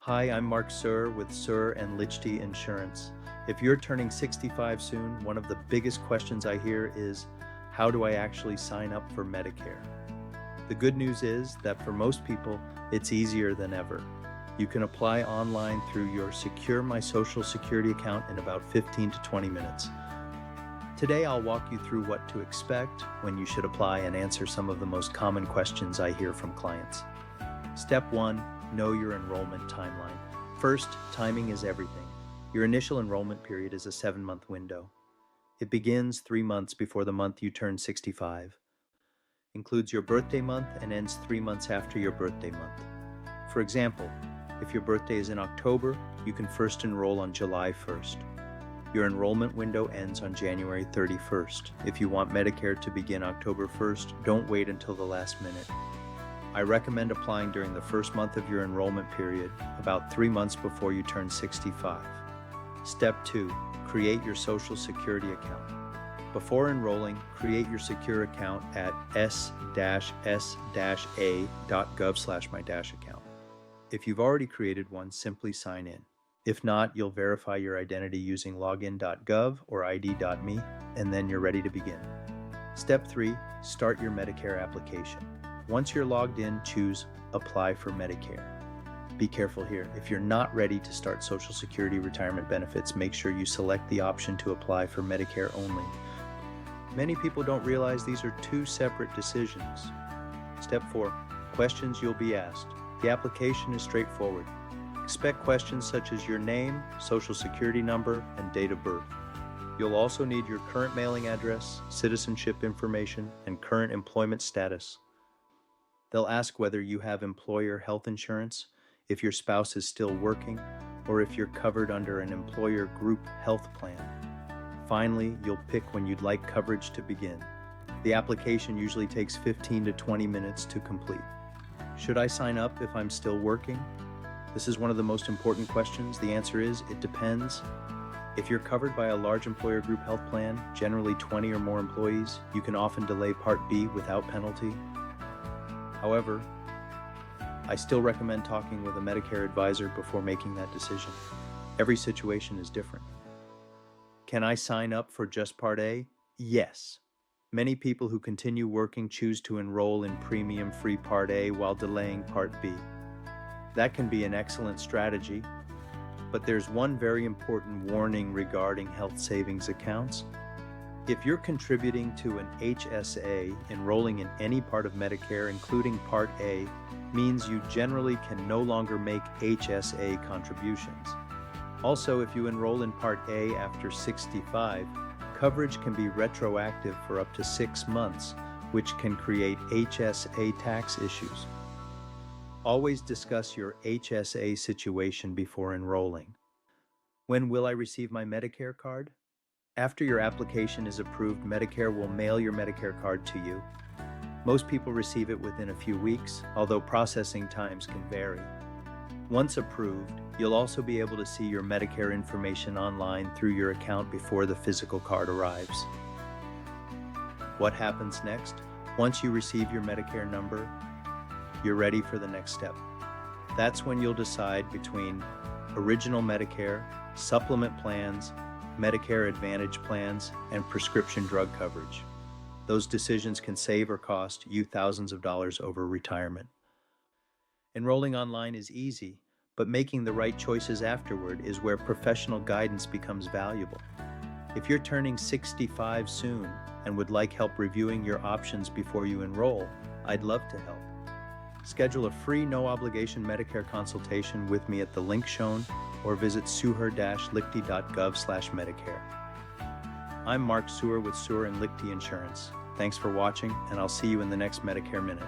Hi, I'm Mark Suhr with Suhr and Lichty Insurance. If you're turning 65 soon, one of the biggest questions I hear is, how do I actually sign up for Medicare? The good news is that for most people, it's easier than ever. You can apply online through your Secure My Social Security account in about 15 to 20 minutes. Today, I'll walk you through what to expect when you should apply and answer some of the most common questions I hear from clients. Step 1. Know your enrollment timeline. First, timing is everything. Your initial enrollment period is a 7-month window. It begins 3 months before the month you turn 65. Includes your birthday month and ends 3 months after your birthday month. For example, if your birthday is in October, you can first enroll on July 1st. Your enrollment window ends on January 31st. If you want Medicare to begin October 1st, don't wait until the last minute. I recommend applying during the first month of your enrollment period, about 3 months before you turn 65. Step 2. Create your Social Security account. Before enrolling, create your secure account at s-s-a.gov/my-account. If you've already created one, simply sign in. If not, you'll verify your identity using login.gov or id.me, and then you're ready to begin. Step 3. Start your Medicare application. Once you're logged in, choose Apply for Medicare. Be careful here. If you're not ready to start Social Security retirement benefits, make sure you select the option to apply for Medicare only. Many people don't realize these are two separate decisions. Step 4. Questions you'll be asked. The application is straightforward. Expect questions such as your name, Social Security number, and date of birth. You'll also need your current mailing address, citizenship information, and current employment status. They'll ask whether you have employer health insurance, if your spouse is still working, or if you're covered under an employer group health plan. Finally, you'll pick when you'd like coverage to begin. The application usually takes 15 to 20 minutes to complete. Should I sign up if I'm still working? This is one of the most important questions. The answer is, it depends. If you're covered by a large employer group health plan, generally 20 or more employees, you can often delay Part B without penalty. However, I still recommend talking with a Medicare advisor before making that decision. Every situation is different. Can I sign up for just Part A? Yes. Many people who continue working choose to enroll in premium-free Part A while delaying Part B. That can be an excellent strategy, but there's one very important warning regarding health savings accounts. If you're contributing to an HSA, enrolling in any part of Medicare, including Part A, means you generally can no longer make HSA contributions. Also, if you enroll in Part A after 65, coverage can be retroactive for up to 6 months, which can create HSA tax issues. Always discuss your HSA situation before enrolling. When will I receive my Medicare card? After your application is approved, Medicare will mail your Medicare card to you. Most people receive it within a few weeks, although processing times can vary. Once approved, you'll also be able to see your Medicare information online through your account before the physical card arrives. What happens next? Once you receive your Medicare number, you're ready for the next step. That's when you'll decide between original Medicare, supplement plans, Medicare Advantage plans, and prescription drug coverage. Those decisions can save or cost you thousands of dollars over retirement. Enrolling online is easy, but making the right choices afterward is where professional guidance becomes valuable. If you're turning 65 soon and would like help reviewing your options before you enroll, I'd love to help. Schedule a free no-obligation Medicare consultation with me at the link shown or visit suhr-lichty.gov/Medicare. I'm Mark Suhr with Suhr and Lichty Insurance. Thanks for watching, and I'll see you in the next Medicare Minute.